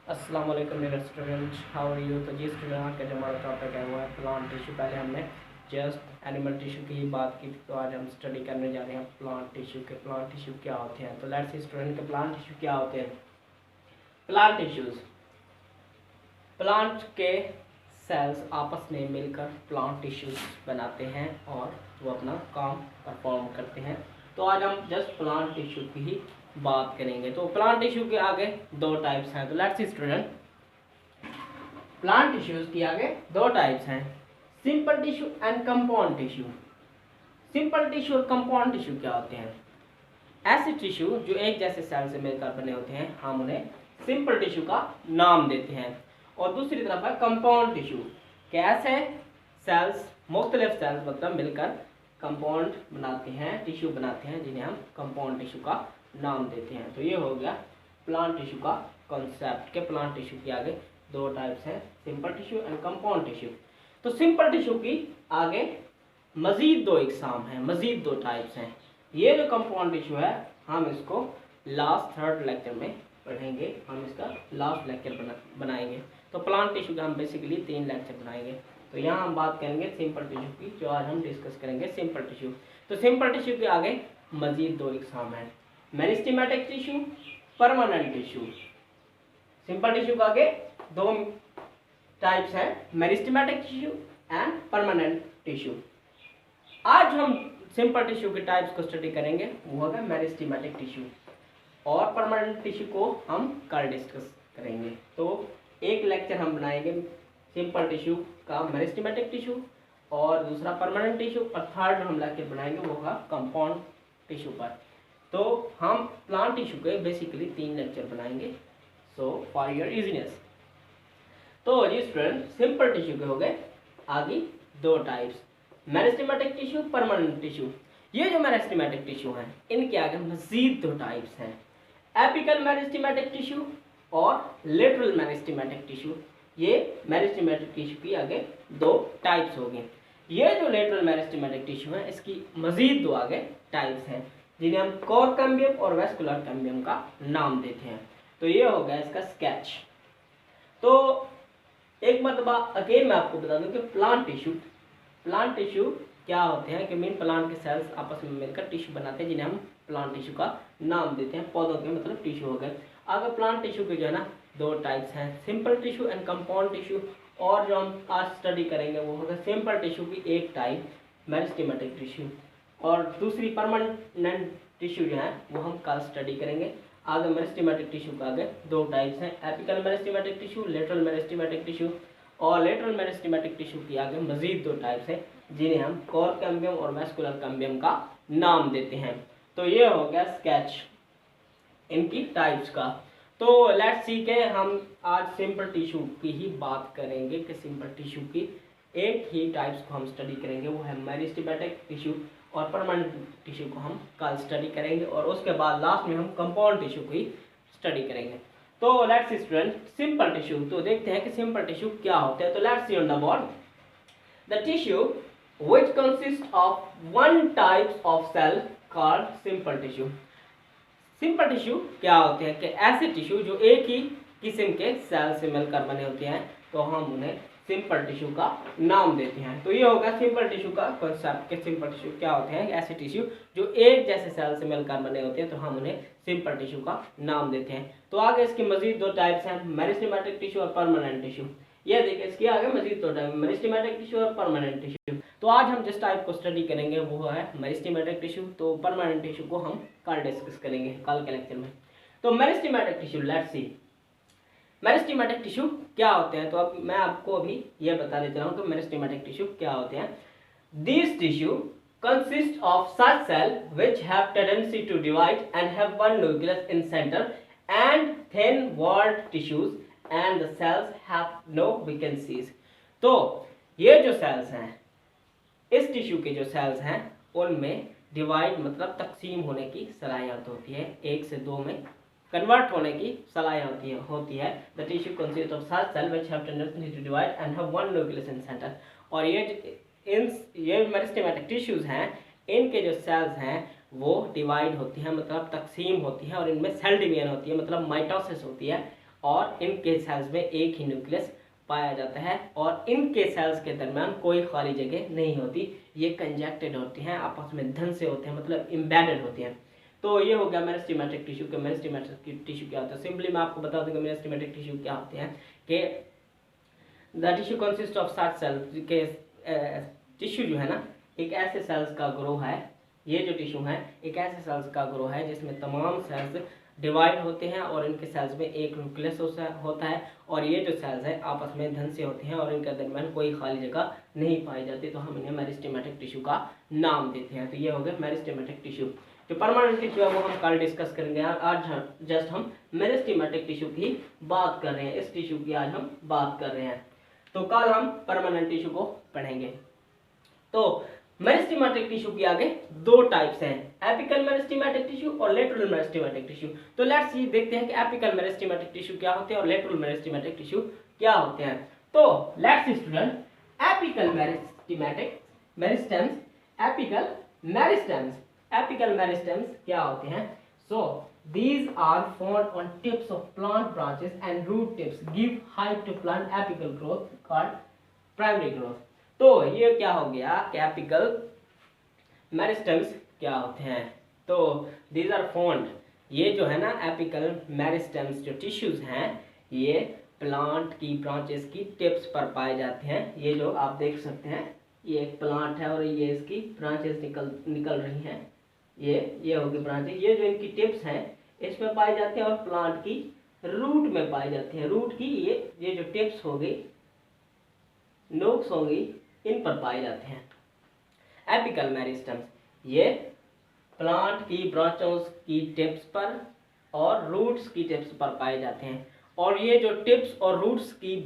अस्सलाम वालेकुम मेरे स्टूडेंट, हाउ आर यू। तो जी स्टूडेंट, आज का जो हमारा टॉपिक है वो है प्लांट टिश्यू। पहले हमने जस्ट एनिमल टिश्यू की ही बात की थी, तो आज हम स्टडी करने जा रहे हैं प्लांट टिश्यू के। प्लांट टिश्यू क्या होते हैं, तो लेट्स सी स्टूडेंट के प्लांट टिश्यू क्या होते हैं। प्लांट टिश्यूज, प्लांट के सेल्स आपस में मिलकर प्लांट टिश्यूज बनाते हैं और वो अपना काम परफॉर्म करते हैं। तो आज हम जस्ट प्लांट टिश्यू की ही बात करेंगे। तो प्लांट टिश्यू के आगे दो टाइप्स हैं। तो let's see student, plant tissues की आगे दो टाइप्स हैं, simple tissue and compound tissue. Simple tissue और कंपाउंड टिश्यू क्या होते हैं? ऐसे टिश्यू जो एक जैसे सेल से मिलकर बने होते हैं, हम उन्हें सिंपल टिश्यू का नाम देते हैं। और दूसरी तरफ है कंपाउंड टिश्यू। कैसे सेल्स, मुख्तलिफ सेल्स मतलब मिलकर कंपाउंड बनाते हैं, टिश्यू बनाते हैं, जिन्हें हम कंपाउंड टिश्यू का नाम देते हैं। तो ये हो गया प्लांट टिश्यू का कॉन्सेप्ट के प्लांट टिश्यू के आगे दो टाइप्स हैं, simple tissue and compound tissue. तो सिंपल टिश्यू की आगे मजीद दो इकसाम हैं, मजीद दो टाइप्स हैं। ये जो कंपाउंड टिश्यू है, हम इसको लास्ट थर्ड लेक्चर में पढ़ेंगे, हम इसका लास्ट लेक्चर बनाएंगे। तो प्लांट टिश्यू का हम बेसिकली 3 लेक्चर बनाएंगे। तो यहाँ हम बात करेंगे सिंपल टिश्यू की, जो आज हम डिस्कस करेंगे सिंपल टिश्यू। तो सिंपल टिश्यू के आगे मजीद दो इकसाम हैं, meristematic tissue, permanent tissue. Simple tissue के आगे दो टाइप्स हैं, meristematic tissue and permanent tissue. आज हम सिंपल टिश्यू के टाइप्स को स्टडी करेंगे, वो होगा मेरिस्टेमेटिक टिश्यू, और परमानेंट टिश्यू को हम कल डिस्कस करेंगे। तो एक लेक्चर हम बनाएंगे सिंपल टिश्यू का, मेरिस्टेमेटिक टिश्यू, और दूसरा परमानेंट टिश्यू, और थर्ड हम लेक्चर बनाएंगे वो होगा कंपाउंड टिश्यू पर। तो हम प्लांट टिश्यू के बेसिकली 3 लेक्चर बनाएंगे, सो फॉर योर इजीनेस। तो जी स्टूडेंट, सिंपल टिश्यू के हो गए आगे दो types, meristematic tissue, permanent tissue. ये जो मेरिस्टेमेटिक टिश्यू हैं, इनके आगे मजीद दो टाइप्स हैं, एपिकल मेरिस्टेमेटिक टिश्यू और लेटरल मेरिस्टेमेटिक टिश्यू। ये मेरिस्टेमेटिक टिश्यू की आगे दो टाइप्स हो गए। ये जो लेटरल मेरिस्टेमेटिक टिश्यू है, इसकी मजीद दो आगे टाइप्स हैं, जिन्हें हम कोर कैम्बियम और वेस्कुलर कैम्बियम का नाम देते हैं। तो ये हो गया इसका स्केच। तो एक मरतबा अगेन मैं आपको बता दूं कि प्लांट टिश्यू क्या होते हैं, कि मीन प्लांट के सेल्स आपस में मिलकर टिश्यू बनाते हैं, जिन्हें हम प्लांट टिश्यू का नाम देते हैं। पौधों के मतलब टिश्यू हो गए। अगर प्लांट टिश्यू के जो है ना दो टाइप्स हैं, simple tissue and compound tissue. और जो हम आज स्टडी करेंगे वो होगा सिंपल टिश्यू की एक टाइप, मेरिस्टेमेटिक टिश्यू, और दूसरी परमानेंट टिश्यू जो है वो हम कल स्टडी करेंगे। आगे मेरिस्टेमेटिक टिश्यू का आगे दो टाइप्स हैं, apical meristematic tissue, lateral meristematic tissue. और लेटरल मेरिस्टेमेटिक टिश्यू की आगे मजीद दो टाइप्स हैं, जिन्हें हम कोर कैम्बियम और वेस्कुलर कैम्बियम का नाम देते हैं। तो ये हो गया स्केच इनकी टाइप्स का। तो लेट्स सी के हम आज सिंपल टिश्यू की ही बात करेंगे, कि सिंपल टिश्यू की एक ही टाइप्स को हम स्टडी करेंगे, वो है मेरिस्टेमेटिक टिश्यू, और परमानेंट टिश्यू को हम कल स्टडी करेंगे, और उसके बाद लास्ट में हम कंपाउंड टिश्यू की स्टडी करेंगे। तो let's see student, simple tissue, तो देखते हैं कि सिंपल टिश्यू क्या होते हैं। तो let's C on the board, the tissue which consists of one types of cell called simple tissue। Simple tissue क्या होते हैं, कि ऐसे टिश्यू जो एक ही किस्म के सेल से मिलकर बने होते हैं, तो हम उन्हें सिंपल टिश्यू का नाम देते हैं। तो ये होगा सिंपल टिश्यू का कॉन्सेप्ट, के सिंपल टिश्यू क्या होते हैं, ऐसे टिश्यू जो एक जैसे सेल से मिलकर बने होते हैं, तो हम उन्हें सिंपल टिश्यू का नाम देते हैं। तो आगे इसकी मजीद दो टाइप्स हैं, मेरिस्टेमेटिक टिश्यू और परमानेंट टिश्यू। ये देखिए इसके आगे मजीद दो टाइप, मेरिस्टेमेटिक टिश्यू और परमानेंट टिश्यू। तो आज हम जिस टाइप को स्टडी करेंगे वो है मेरिस्टेमेटिक टिश्यू। तो परमानेंट टिश्यू को हम कल डिस्कस करेंगे, कल के लेक्चर में। तो meristematic tissue, let's see meristematic tissue क्या होते हैं। तो अब मैं आपको अभी ये बता देता हूँ कि मेरिस्टेमेटिक टिश्यू क्या होते हैं। This tissue consist of such cell which have tendency to divide and have one nucleus in centre and thin walled tissues and the cells have no vacancies. तो ये जो सेल्स हैं, इस टिश्यू के जो सेल्स हैं, उनमें डिवाइड मतलब तकसीम होने की सलाहियत होती है, एक से दो में कन्वर्ट होने की सलाहियत होती है। The tissue consist of such cell which have tendency to divide and have one nucleus in centre. और ये मेरिस्टेमेटिक टिश्यूज हैं, इनके जो सेल्स हैं वो डिवाइड होती हैं, मतलब तकसीम होती है, और इनमें सेल डिवीजन होती है, मतलब माइटोसिस होती है, और इनके सेल्स में एक ही न्यूक्लियस पाया जाता है और इनके सेल्स के दरमियान कोई खाली जगह नहीं होती। ये कंजेक्टेड होती हैं, आपस में धन से होते हैं, मतलब एम्बेडेड होती हैं। तो ये हो गया मेरिस्टेमेटिक टिश्यू के मेरिस्टेमेटिक टिश्यू क्या होता है। सिंपली मैं आपको बता दूंगा मेरिस्टेमेटिक टिश्यू क्या होते हैं कि the tissue consist of such cells के टिश्यू जो है ना एक ऐसे सेल्स का ग्रोह है, ये जो टिश्यू है एक ऐसे सेल्स का ग्रोह है जिसमें तमाम सेल्स डिवाइड होते हैं और इनके सेल्स में एक न्यूक्लियस होता है और ये जो सेल्स है आपस में धन से होते हैं और इनके दरमियान कोई खाली जगह नहीं पाई जाती, तो हम इन्हें मेरिस्टेमेटिक टिश्यू का नाम देते हैं। तो ये हो गया मेरिस्टेमेटिक टिश्यू। जो परमानेंट टिश्यू है वो हम कल डिस्कस करेंगे। आज जस्ट हम मेरिस्टेमेटिक टिश्यू की बात कर रहे हैं, इस टिश्यू की आज हम बात कर रहे हैं, तो कल हम परमानेंट टिश्यू को पढ़ेंगे। तो मेरिस्टेमेटिक टिश्यू की आगे दो टाइप्स हैं, एपिकल मेरिस्टेमेटिक टिश्यू और लेटरल मेरिस्टेमेटिक टिश्यू। तो लेट्स ये देखते हैं कि एपिकल मेरिस्टेमेटिक टिश्यू क्या होते हैं और लेटरल मेरिस्टेमेटिक टिश्यू क्या होते हैं। तो let's student, apical meristematic meristems, apical meristems क्या होते हैं। सो these are found on tips of plant branches and root tips, give height to plant apical growth called primary growth। तो ये क्या हो गया कि एपिकल मेरिस्टेम्स क्या होते हैं। तो these are found, ये जो है ना एपिकल मेरिस्टेम्स जो टिश्यूज हैं ये प्लांट की ब्रांचेस की टिप्स पर पाए जाते हैं। ये जो आप देख सकते हैं ये एक प्लांट है और ये इसकी ब्रांचेस निकल रही हैं, ये होगी ब्रांचेस, ये जो इनकी टिप्स हैं इसमें पाए जाते हैं और प्लांट की रूट में पाई जाती हैं। रूट की ये जो टिप्स होगी, नोक्स होंगी, इन पर पाए जाते हैं एपिकल मेरिस्टेम्स। ये प्लांट की ब्रांचों की टिप्स पर और रूट्स की टिप्स पर पाए जाते हैं और ये जो टिप्स और रूट्स की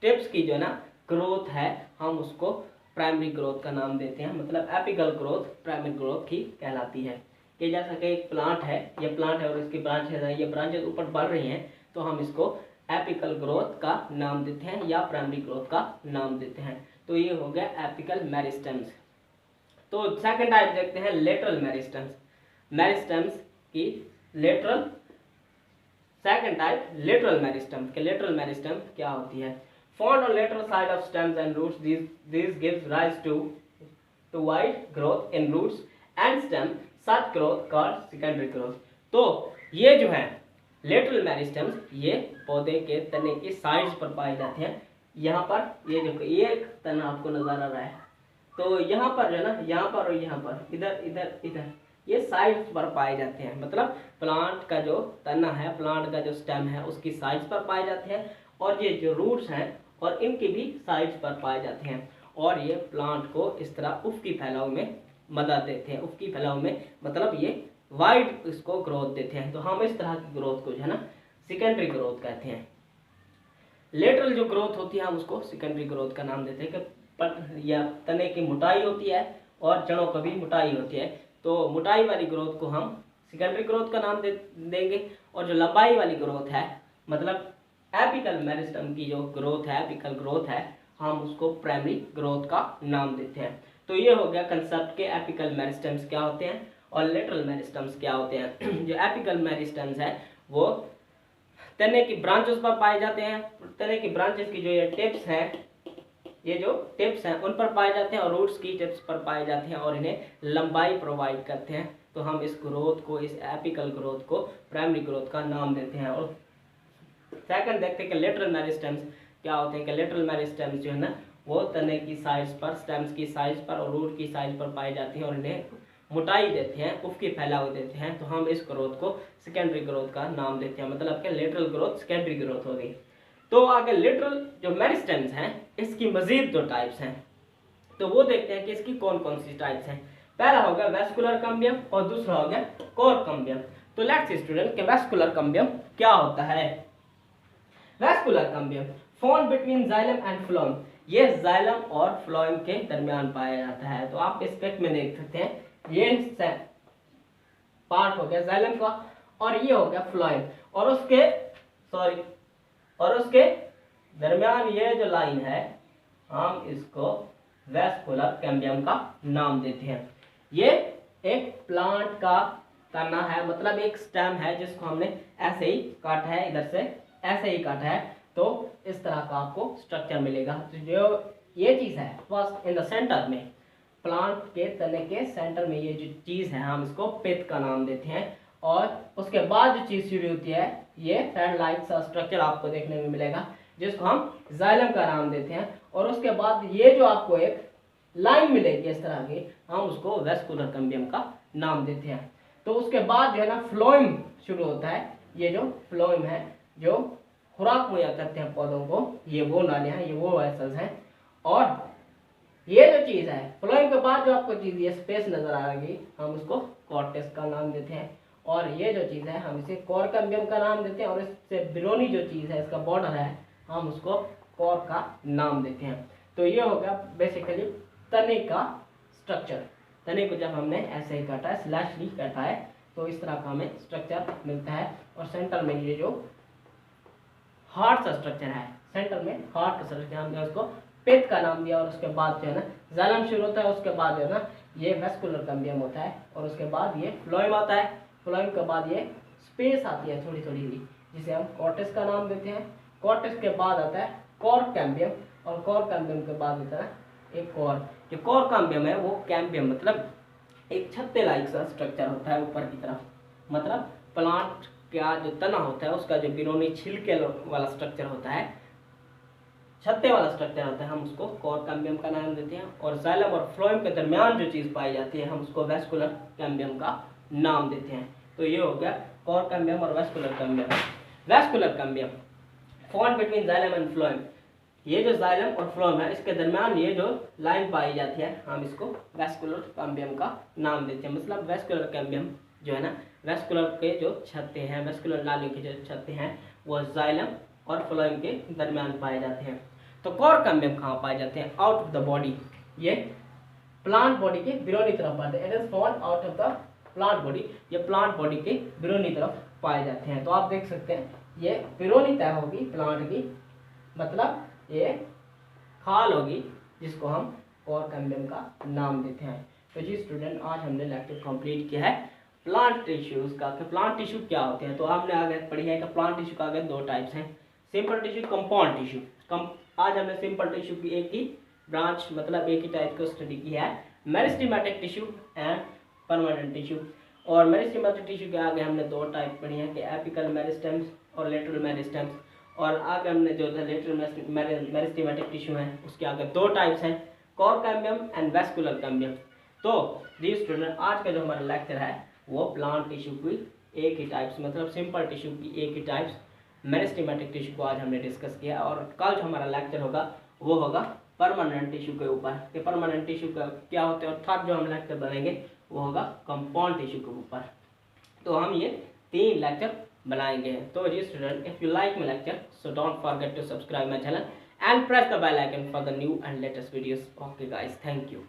टिप्स की जो ना ग्रोथ है हम उसको प्राइमरी ग्रोथ का नाम देते हैं, मतलब एपिकल ग्रोथ प्राइमरी ग्रोथ की कहलाती है। कि जैसा कि एक प्लांट है, ये प्लांट है और इसकी ब्रांचेस है, ये ब्रांचेस ऊपर बढ़ रही हैं तो हम इसको एपिकल ग्रोथ का नाम देते हैं या प्राइमरी ग्रोथ का नाम देते हैं। तो ये हो गया एपिकल मेरिस्टेम्स। तो सेकंड टाइप देखते हैं लेटरल मेरिस्टेम्स, मेरिस्टेम्स की lateral, second type lateral meristems के लेटरल मेरिस्टेम क्या होती है। Found on lateral side of stems and roots, these gives rise to wide growth in roots and stem, such growth called secondary growth। तो ये जो है lateral meristems ये पौधे के तने की साइड्स पर पाए जाते हैं। यहाँ पर ये जो एक तना आपको नजर आ रहा है, तो यहाँ पर जो है ना, यहाँ पर और यहाँ पर, इधर ये साइड्स पर पाए जाते हैं, मतलब प्लांट का जो तना है, प्लांट का जो स्टेम है उसकी साइड्स पर पाए जाते हैं और ये जो रूट्स हैं और इनके भी साइड्स पर पाए जाते हैं और ये प्लांट को इस तरह उफकी फैलाव में मदद देते हैं। उफकी फैलाव में मतलब ये वाइड इसको ग्रोथ देते हैं। तो हम इस तरह की ग्रोथ को जो है ना सेकेंडरी ग्रोथ कहते हैं। लेटरल जो ग्रोथ होती है हम उसको सेकेंडरी ग्रोथ का नाम देते हैं कि या तने की मोटाई होती है और जड़ों की भी मोटाई होती है। तो मोटाई वाली ग्रोथ को हम सेकेंडरी ग्रोथ का नाम देंगे और जो लंबाई वाली ग्रोथ है, मतलब एपिकल मेरिस्टेम की जो ग्रोथ है, एपिकल ग्रोथ है, हम उसको प्राइमरी ग्रोथ का नाम देते हैं। तो ये हो गया कंसेप्ट के एपिकल मेरिस्टेम्स क्या होते हैं और लेटरल मेरिस्टेम्स क्या होते हैं। जो एपिकल मेरिस्टेम्स है वो तने की ब्रांचेस पर पाए जाते हैं, तने की ब्रांचेस की जो ये टिप्स हैं, ये जो टिप्स हैं उन पर पाए जाते हैं और रूट्स की टिप्स पर पाए जाते हैं और इन्हें लंबाई प्रोवाइड करते हैं। तो हम इस ग्रोथ को, इस एपिकल ग्रोथ को प्राइमरी ग्रोथ का नाम देते हैं। और सेकंड देखते हैं कि लेटरल मेरिस्टेम्स क्या होते हैं। कि लेटरल मेरिस्टेम्स जो है ना वो तने की साइड्स पर, स्टेम्स की साइड्स पर और रूट की साइड पर पाई जाती हैं और इन्हें मोटाई देते हैं, उफकी फैलाव देते हैं। तो हम इस ग्रोथ को सेकेंडरी ग्रोथ का नाम देते हैं, मतलब कि लेटरल ग्रोथ सेकेंडरी ग्रोथ हो गई। तो आगे लेटरल जो मेरिस्टेम्स हैं इसकी मजीद दो टाइप्स हैं, तो वो देखते हैं कि इसकी कौन कौन सी टाइप्स हैं। पहला हो गया वेस्कुलर कम्बियम और दूसरा हो गया कोर कम्बियम। तो लेट्स सी स्टूडेंट कि वेस्कुलर कम्बियम क्या होता है। Vascular cambium found between xylem and phloem, ये जाइलम और फ्लोएम के दरमियान पाया जाता है। तो आप इस पिक में देख सकते हैं ये पार्ट हो गया जाइलम का और ये हो गया फ्लोएम और उसके दरमियान ये जो लाइन है हम इसको वेस्कुलर कम्बियम का नाम देते हैं। ये एक प्लांट का तना है, मतलब एक स्टेम है जिसको हमने ऐसे ही काटा है इधर से ऐसे ही कट है तो इस तरह का आपको स्ट्रक्चर मिलेगा। तो जो ये चीज़ है फर्स्ट इन द सेंटर में, प्लांट के तने के सेंटर में ये जो चीज़ है हम इसको पिथ का नाम देते हैं। और उसके बाद जो चीज़ शुरू होती है ये थ्रेड लाइक सा स्ट्रक्चर आपको देखने में मिलेगा जिसको हम जाइलम का नाम देते हैं। और उसके बाद ये जो आपको एक लाइन मिलेगी इस तरह की, हम उसको वेस्कुलर कैम्बियम का नाम देते हैं। तो उसके बाद जो है ना फ्लोएम शुरू होता है। ये जो फ्लोएम है जो खुराक मुहैया करते हैं पौधों को, ये वो नालियाँ हैं, ये वो वेसल्स हैं। और ये जो चीज़ है फ्लोएम के बाद जो आपको चीज़ ये स्पेस नजर आ रही हम उसको कॉर्टेक्स का नाम देते हैं। और ये जो चीज़ है हम इसे कोर कैम्बियम का नाम देते हैं। और इससे बिरोनी जो चीज़ है इसका बॉर्डर है हम उसको कोर का नाम देते हैं। तो ये हो गया बेसिकली तने का स्ट्रक्चर। तने को जब हमने ऐसे ही काटा है, स्लैशली काटा है, तो इस तरह का हमें स्ट्रक्चर मिलता है। और सेंटर में ये जो हार्ट सा स्ट्रक्चर है, सेंटर में हार्ट का स्ट्रक्चर हमने उसको पिथ का नाम दिया। और उसके बाद जो है ना जाइलम शुरू होता है, उसके बाद जो है ना ये वेस्कुलर कैम्बियम होता है। और उसके बाद ये फ्लोएम आता है, फ्लोएम के बाद ये स्पेस आती है थोड़ी थोड़ी सी जिसे हम कॉर्टेक्स का नाम देते हैं। कॉर्टेक्स के बाद आता है कोर कैम्बियम। और कोर कैम्बियम के बाद होता है एक कोर। जो कोर कैम्बियम है वो कैम्बियम मतलब एक छत्ते लाइक सा स्ट्रक्चर होता है ऊपर की तरफ, मतलब प्लांट का जो तना होता है उसका जो बिरोनी छिलके वाला स्ट्रक्चर होता है, छत्ते वाला स्ट्रक्चर होता है, हम उसको कोर कैम्बियम का नाम देते हैं। और जाइलम और फ्लोएम के दरमियान जो चीज़ पाई जाती है हम उसको वेस्कुलर कैम्बियम का नाम देते हैं। तो ये हो गया कोर कैम्बियम और vascular cambium. Vascular cambium found between xylem and phloem. ये जो जाइलम और फ्लोएम है इसके दरमियान ये जो लाइन पाई जाती है हम इसको वेस्कुलर कैम्बियम का नाम देते हैं। मतलब वेस्कुलर कैम्बियम जो है ना, वेस्कुलर के जो छत्ते हैं, वेस्कुलर नालियों के जो छत्ते हैं वो जाइलम और फ्लोएम के दरमियान पाए जाते हैं। तो कोर कैम्बियम कहाँ पाए जाते हैं? Out of the body. ये प्लांट बॉडी के बिरोनी तरफ पाते हैं। It is found out of the plant body. ये प्लांट बॉडी के बिरोनी तरफ पाए जाते हैं। तो आप देख सकते हैं ये बिरोनी तय होगी प्लांट की, मतलब ये खाल होगी जिसको हम कोर कैम्बियम का नाम देते हैं। तो जी स्टूडेंट, आज हमने लेक्चर कंप्लीट किया है प्लांट टिश्यूज का कि प्लांट टिश्यू क्या होते हैं। तो आपने आगे पढ़ी है कि प्लांट टिश्यू का आगे दो टाइप्स हैं, सिंपल टिश्यू, कंपाउंड टिश्यू। आज हमने सिंपल टिश्यू की एक ही ब्रांच मतलब एक ही टाइप को स्टडी की है, meristematic tissue and permanent tissue. और मेरिस्टेमेटिक टिश्यू के आगे हमने दो टाइप पढ़ी हैं कि एपिकल मेरिस्टेम्स और लेटरल मेरिस्टेम्स। और आगे हमने जो लेटरल मेरिस्टेमेटिक टिश्यू है उसके आगे दो टाइप्स हैं, core cambium and vascular cambium. तो जी स्टूडेंट, आज का जो हमारा लेक्चर है वो प्लांट टिश्यू की एक ही टाइप्स मतलब सिंपल टिश्यू की एक ही टाइप्स मेरिस्टेमेटिक टिश्यू को आज हमने डिस्कस किया। और कल जो हमारा लेक्चर होगा वो होगा परमानेंट टिश्यू के ऊपर कि परमानेंट टिश्यू का क्या होते हैं। और थर्ड जो हम लेक्चर बनाएंगे वो होगा कंपाउंड टिश्यू के ऊपर। तो हम ये 3 लेक्चर बनाएंगे। तो जी student, if you like my lecture so don't forget to subscribe my channel and press the bell icon for the new and latest videos. Okay guys, thank you.